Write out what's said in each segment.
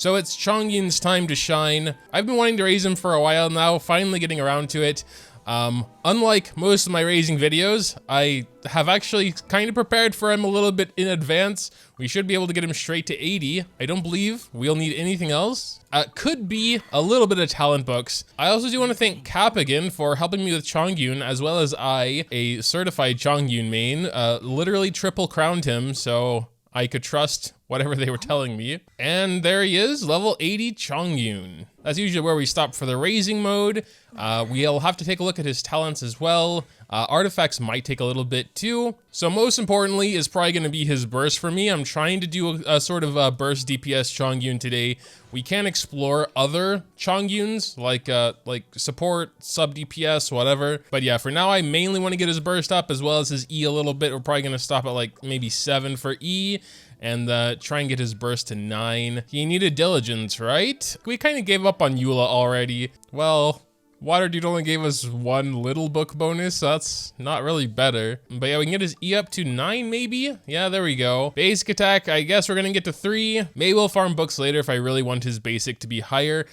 So it's Chongyun's time to shine. I've been wanting to raise him for a while now, finally getting around to it. Unlike most of my raising videos, I have actually kind of prepared for him a little bit in advance. We should be able to get him straight to 80. I don't believe we'll need anything else. Could be a little bit of talent books. I also do want to thank Cap again for helping me with Chongyun, as well as I, a certified Chongyun main, literally triple crowned him, so I could trust whatever they were telling me. And there he is, level 80 Chongyun. That's usually where we stop for the raising mode. We'll have to take a look at his talents as well. Artifacts might take a little bit too. So most importantly is probably going to be his burst for me. I'm trying to do a sort of burst DPS Chongyun today. We can explore other Chongyuns like support, sub DPS, whatever. But yeah, for now I mainly want to get his burst up as well as his E a little bit. We're probably going to stop at like maybe 7 for E. And try and get his burst to 9. He needed diligence, right? We kind of gave up on Eula already. Well, Waterdude only gave us 1 little book bonus, so that's not really better. But yeah, we can get his E up to 9 maybe? Yeah, there we go. Basic attack, I guess we're gonna get to 3. Maybe we'll farm books later if I really want his basic to be higher.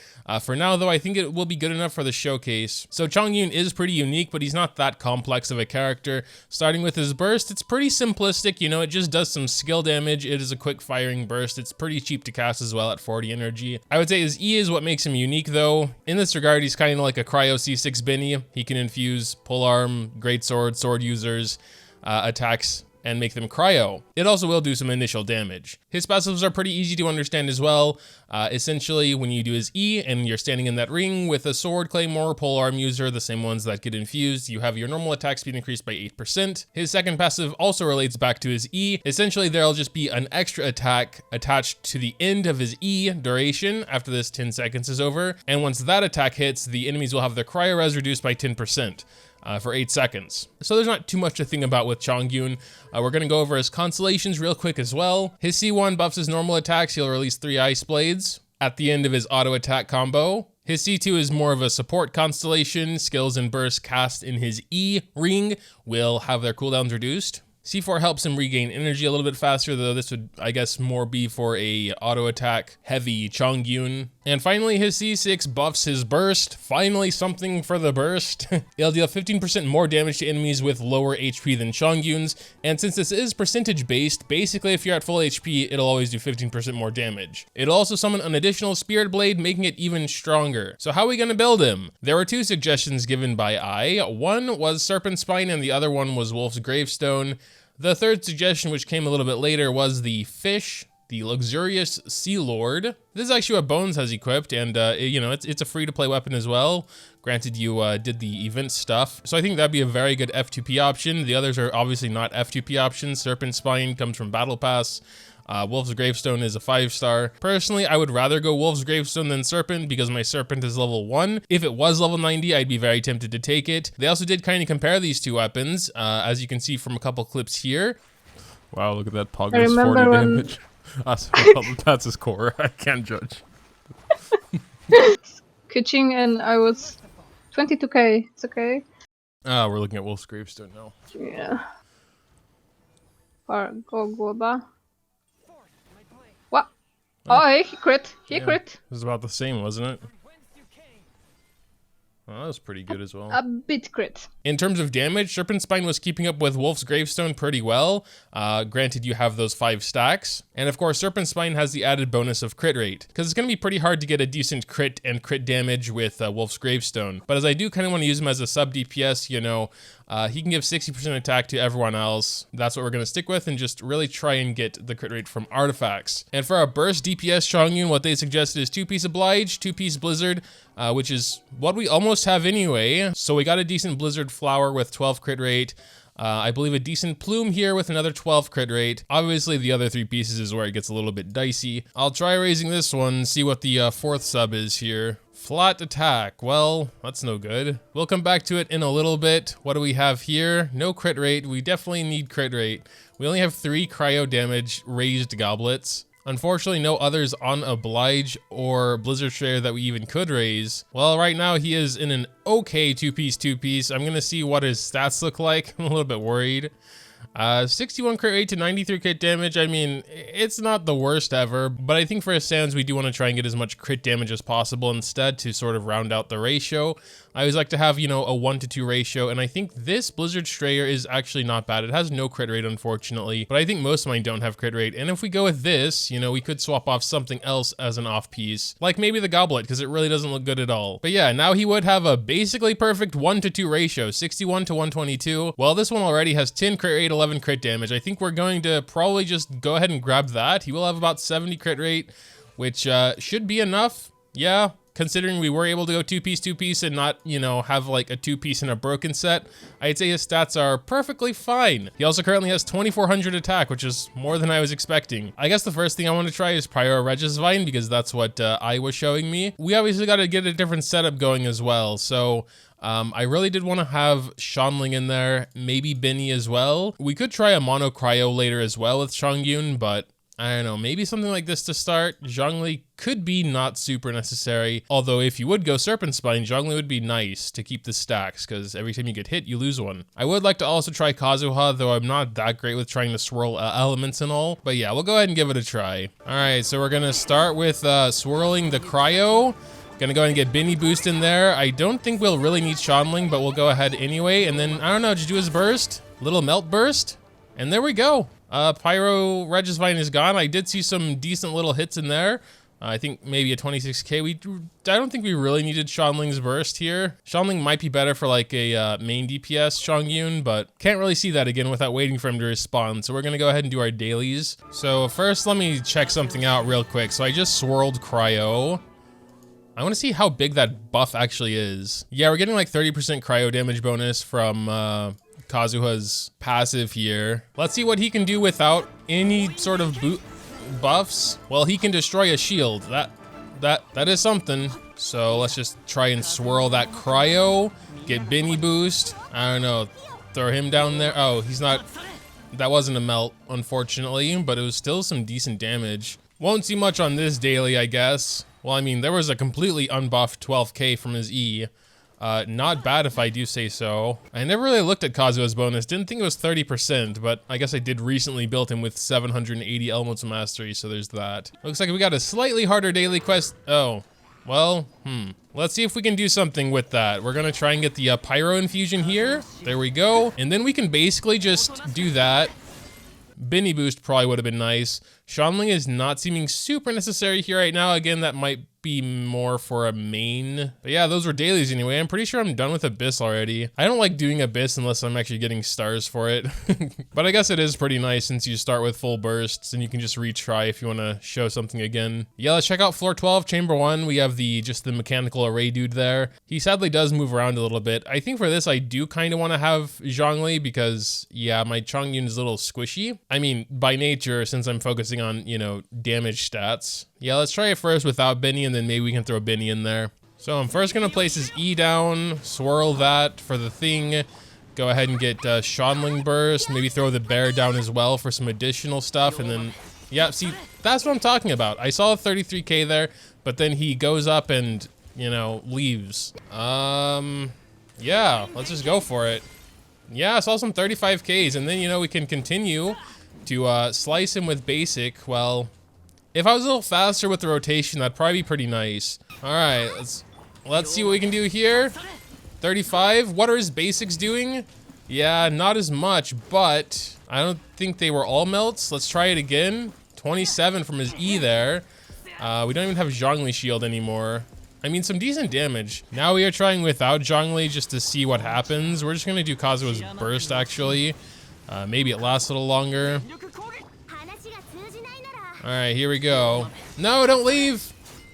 For now though, I think it will be good enough for the showcase. So Chongyun is pretty unique, but he's not that complex of a character. Starting with his burst, it's pretty simplistic, you know, it just does some skill damage. It is a quick firing burst. It's pretty cheap to cast as well at 40 energy. I would say his E is what makes him unique though. In this regard, he's kind of like a Cryo C6 Binny. He can infuse polearm, greatsword, sword users, attacks, and make them cryo. It also will do some initial damage. His passives are pretty easy to understand as well. Essentially, when you do his E and you're standing in that ring with a sword, claymore, polearm user, the same ones that get infused, you have your normal attack speed increased by 8%. His second passive also relates back to his E. Essentially, there'll just be an extra attack attached to the end of his E duration after this 10 seconds is over. And once that attack hits, the enemies will have their cryo res reduced by 10%. For 8 seconds. So there's not too much to think about with Chongyun. We're going to go over his constellations real quick as well. His C1 buffs his normal attacks. He'll release 3 ice blades at the end of his auto attack combo. His C2 is more of a support constellation. Skills and bursts cast in his E ring will have their cooldowns reduced. C4 helps him regain energy a little bit faster, though this would, I guess, more be for a auto attack heavy Chongyun. And finally, his C6 buffs his burst. Finally, something for the burst. It'll deal 15% more damage to enemies with lower HP than Chongyun's. And since this is percentage based, basically if you're at full HP, it'll always do 15% more damage. It'll also summon an additional Spirit Blade, making it even stronger. So how are we gonna build him? There were 2 suggestions given by I. One was Serpent Spine and the other one was Wolf's Gravestone. The third suggestion, which came a little bit later, was the fish, the luxurious Sea Lord. This is actually what Bones has equipped, and you know, it's a free-to-play weapon as well. Granted, you did the event stuff, so I think that'd be a very good F2P option. The others are obviously not F2P options. Serpent Spine comes from Battle Pass. Wolf's Gravestone is a 5-star. Personally, I would rather go Wolf's Gravestone than Serpent because my Serpent is level 1. If it was level 90, I'd be very tempted to take it. They also did kind of compare these 2 weapons, as you can see from a couple clips here. Wow, look at that Pog's 40 damage. That's his core. I can't judge. Kuching and I was 22k. It's okay. We're looking at Wolf's Gravestone now. Yeah. Goba. What? Oh, he crit. He crit. It was about the same, wasn't it? Well, that was pretty good as well. A bit crit. In terms of damage, Serpent Spine was keeping up with Wolf's Gravestone pretty well. Granted, you have those 5 stacks. And of course, Serpent Spine has the added bonus of crit rate, because it's going to be pretty hard to get a decent crit and crit damage with Wolf's Gravestone. But as I do kind of want to use him as a sub DPS, you know, he can give 60% attack to everyone else. That's what we're going to stick with and just really try and get the crit rate from artifacts. And for our burst DPS Chongyun, what they suggested is 2-piece Oblige, 2-piece Blizzard, which is what we almost have anyway. So we got a decent Blizzard Flower with 12 crit rate. I believe a decent Plume here with another 12 crit rate. Obviously, the other 3 pieces is where it gets a little bit dicey. I'll try raising this one, see what the 4th sub is here. Flat attack. Well, that's no good. We'll come back to it in a little bit. What do we have here? No crit rate. We definitely need crit rate. We only have 3 cryo damage raised goblets. Unfortunately, no others on Oblige or Blizzard Share that we even could raise. Well, right now he is in an okay 2-piece. I'm gonna see what his stats look like. I'm a little bit worried. 61 crit rate to 93 crit damage. I mean, it's not the worst ever, but I think for his sounds, we do want to try and get as much crit damage as possible instead to sort of round out the ratio. I always like to have, you know, a 1-to-2 ratio, and I think this Blizzard Strayer is actually not bad. It has no crit rate, unfortunately, but I think most of mine don't have crit rate. And if we go with this, you know, we could swap off something else as an off piece, like maybe the Goblet, because it really doesn't look good at all. But yeah, now he would have a basically perfect 1-to-2 ratio, 61 to 122. Well, this one already has 10 crit rate, 11 crit damage. I think we're going to probably just go ahead and grab that. He will have about 70 crit rate, which should be enough. Yeah. Considering we were able to go two-piece and not, you know, have like a two-piece and a broken set, I'd say his stats are perfectly fine. He also currently has 2400 attack, which is more than I was expecting. I guess the first thing I want to try is Pyro Regisvine, because that's what I was showing me. We obviously got to get a different setup going as well, so I really did want to have Shanling in there, maybe Binny as well. We could try a Mono Cryo later as well with Chongyun, but I don't know, maybe something like this to start. Zhongli could be not super necessary, although if you would go Serpent Spine, Zhongli would be nice to keep the stacks, because every time you get hit, you lose one. I would like to also try Kazuha, though I'm not that great with trying to swirl elements and all, but yeah, we'll go ahead and give it a try. All right, so we're gonna start with swirling the Cryo. Gonna go ahead and get Binny Boost in there. I don't think we'll really need Shanling, but we'll go ahead anyway, and then, I don't know, just do his burst, little melt burst, and there we go. Pyro Regisvine is gone. I did see some decent little hits in there. I think maybe a 26k. I don't think we really needed Shanling's burst here. Shanling might be better for like a main DPS Chongyun, but can't really see that again without waiting for him to respond. So we're gonna go ahead and do our dailies. So first, let me check something out real quick. So I just swirled Cryo. I want to see how big that buff actually is. Yeah, we're getting like 30% cryo damage bonus from Kazuha's passive here. Let's see what he can do without any sort of buffs. Well, he can destroy a shield. That is something. So let's just try and swirl that cryo. Get Binny boost. I don't know. Throw him down there. Oh, he's not. That wasn't a melt, unfortunately, but it was still some decent damage. Won't see much on this daily, I guess. Well, I mean, there was a completely unbuffed 12k from his E. Not bad if I do say so. I never really looked at Kazuha's bonus. Didn't think it was 30%, but I guess I did recently build him with 780 Elements of Mastery, so there's that. Looks like we got a slightly harder daily quest. Oh, well, Let's see if we can do something with that. We're gonna try and get the Pyro Infusion here. There we go. And then we can basically just do that. Binny Boost probably would have been nice. Shanling is not seeming super necessary here right now. Again, that might be more for a main. But yeah, those were dailies anyway. I'm pretty sure I'm done with Abyss already. I don't like doing Abyss unless I'm actually getting stars for it. But I guess it is pretty nice since you start with full bursts and you can just retry if you want to show something again. Yeah, let's check out floor 12, chamber 1. We have just the mechanical array dude there. He sadly does move around a little bit. I think for this, I do kind of want to have Zhongli because, yeah, my Chongyun is a little squishy. I mean, by nature, since I'm focusing on, you know, damage stats. Yeah, let's try it first without Binny, and then maybe we can throw Binny in there. So I'm first gonna place his E down, swirl that for the thing, go ahead and get Shanling burst, maybe throw the bear down as well for some additional stuff, and then, yeah, see, that's what I'm talking about. I saw a 33k there, but then he goes up and, you know, leaves. Yeah, let's just go for it. Yeah, I saw some 35ks, and then, you know, we can continue to slice him with basic. Well, if I was a little faster with the rotation, that'd probably be pretty nice. All right, let's see what we can do here. 35, what are his basics doing? Yeah, not as much, but I don't think they were all melts. Let's try it again. 27 from his E there. We don't even have Zhongli shield anymore. I mean, some decent damage. Now we are trying without Zhongli just to see what happens. We're just gonna do Kazuha's burst, actually. Maybe it lasts a little longer. All right, here we go. No, don't leave.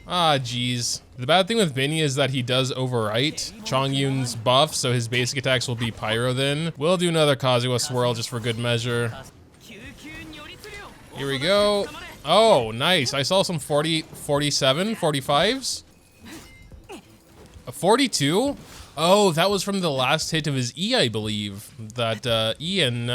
Ah, geez. The bad thing with Binny is that he does overwrite Chongyun's buff, so his basic attacks will be Pyro then. We'll do another Kazuha swirl just for good measure. Here we go. Oh, nice. I saw some 47, 45s. A 42? Oh, that was from the last hit of his E, I believe. That E and,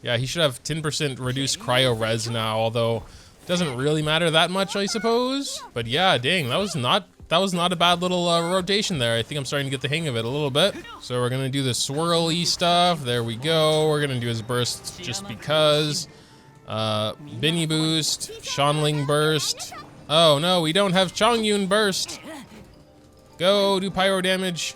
yeah, he should have 10% reduced cryo res now, although doesn't really matter that much, I suppose. But yeah, dang, that was not that was not a bad little rotation there. I think I'm starting to get the hang of it a little bit. So we're gonna do the swirly stuff. There we go. We're gonna do his burst just because. Binny boost, Shanling burst. Oh no, we don't have Chongyun burst. Go, do pyro damage.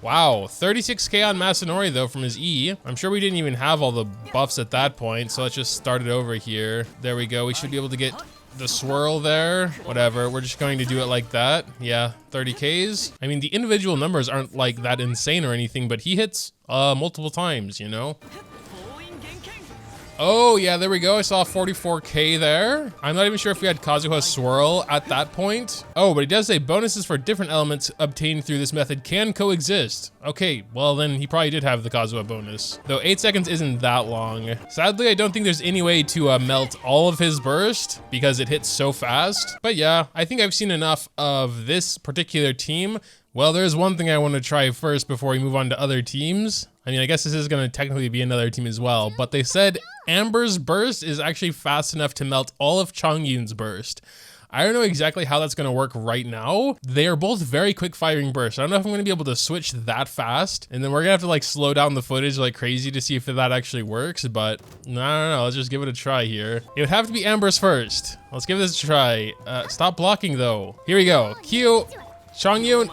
Wow, 36k on Masanori though from his E. I'm sure we didn't even have all the buffs at that point, so let's just start it over here. There we go, we should be able to get the swirl there. Whatever, we're just going to do it like that. Yeah, 30ks. I mean, the individual numbers aren't like that insane or anything, but he hits multiple times, you know? Oh yeah, there we go. I saw 44k there. I'm not even sure if we had Kazuha's swirl at that point. Oh, but he does say bonuses for different elements obtained through this method can coexist. Okay, well then he probably did have the Kazuha bonus. Though 8 seconds isn't that long. Sadly, I don't think there's any way to melt all of his burst because it hits so fast. But yeah, I think I've seen enough of this particular team. Well, there's one thing I want to try first before we move on to other teams. I mean, I guess this is going to technically be another team as well, but they said Amber's burst is actually fast enough to melt all of Chongyun's burst. I don't know exactly how that's going to work right now. They are both very quick firing bursts. I don't know if I'm going to be able to switch that fast, and then we're going to have to like slow down the footage like crazy to see if that actually works, but I don't know. Let's just give it a try here. It would have to be Amber's first. Let's give this a try. Stop blocking though. Here we go. Q, Chongyun.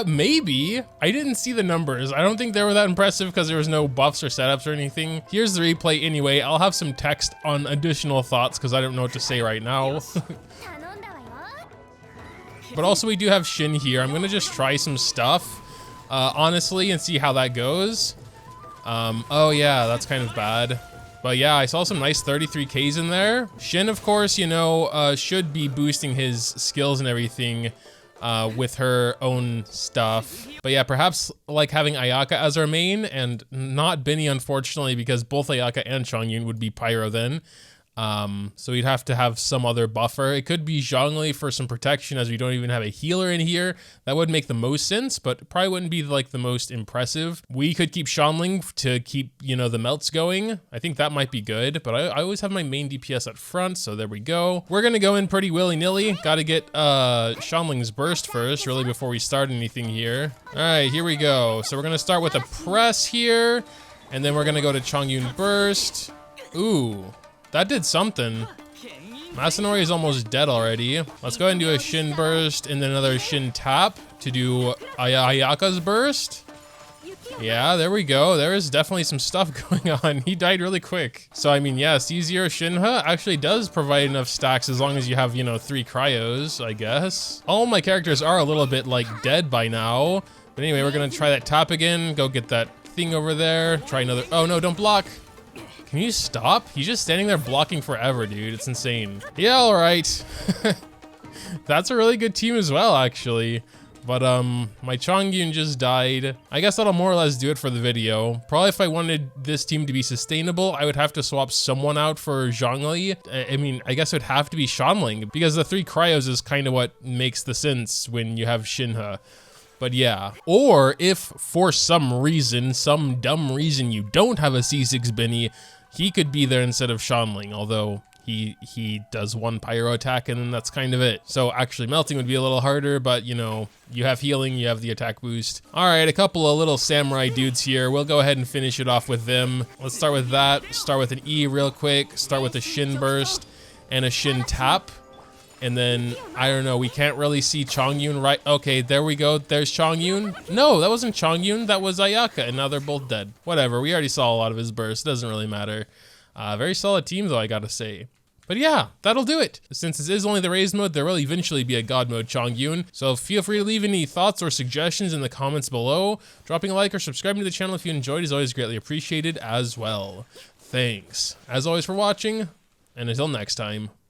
Maybe. I didn't see the numbers. I don't think they were that impressive because there was no buffs or setups or anything. Here's the replay anyway. I'll have some text on additional thoughts because I don't know what to say right now. But also we do have Shin here. I'm gonna just try some stuff, honestly, and see how that goes. Oh yeah, that's kind of bad. But yeah, I saw some nice 33Ks in there. Shin, of course, you know, should be boosting his skills and everything with her own stuff. But yeah, perhaps like having Ayaka as our main and not Binny, unfortunately, because both Ayaka and Chongyun would be pyro then. So we'd have to have some other buffer. It could be Zhongli for some protection as we don't even have a healer in here. That would make the most sense, but probably wouldn't be like the most impressive. We could keep Shanling to keep, you know, the melts going. I think that might be good, but I always have my main DPS at front, so there we go. We're gonna go in pretty willy-nilly. Gotta get Shanling's burst first, really, before we start anything here. All right, here we go. So we're gonna start with a press here, and then we're gonna go to Chongyun burst. Ooh. That did something. Masanori is almost dead already. Let's go ahead and do a Shin burst and then another Shin tap to do Ayaka's burst. Yeah, there we go. There is definitely some stuff going on. He died really quick. So, I mean, yeah, C0 Shinha actually does provide enough stacks as long as you have, you know, 3 cryos, I guess. All my characters are a little bit, like, dead by now. But anyway, we're going to try that tap again. Go get that thing over there. Try another. Oh, no, don't block. Can you stop? He's just standing there blocking forever, dude. It's insane. Yeah, all right. That's a really good team as well, actually. But my Chongyun just died. I guess that'll more or less do it for the video. Probably if I wanted this team to be sustainable, I would have to swap someone out for Zhongli. I mean, I guess it would have to be Shanling because the 3 cryos is kind of what makes the sense when you have Shinha. But yeah, or if for some reason, some dumb reason you don't have a C6 Binny, he could be there instead of Shanling, although he does 1 pyro attack and then that's kind of it. So actually melting would be a little harder, but you know, you have healing, you have the attack boost. All right, a couple of little samurai dudes here. We'll go ahead and finish it off with them. Let's start with that. Start with an E real quick. Start with a Shin burst and a Shin tap. And then, I don't know, we can't really see Chongyun, right? Okay, there we go. There's Chongyun. No, that wasn't Chongyun. That was Ayaka, and now they're both dead. Whatever, we already saw a lot of his burst. Doesn't really matter. Very solid team, though, I gotta say. But yeah, that'll do it. Since this is only the raised mode, there will eventually be a god mode Chongyun. So feel free to leave any thoughts or suggestions in the comments below. Dropping a like or subscribing to the channel if you enjoyed is always greatly appreciated as well. Thanks, as always, for watching, and until next time.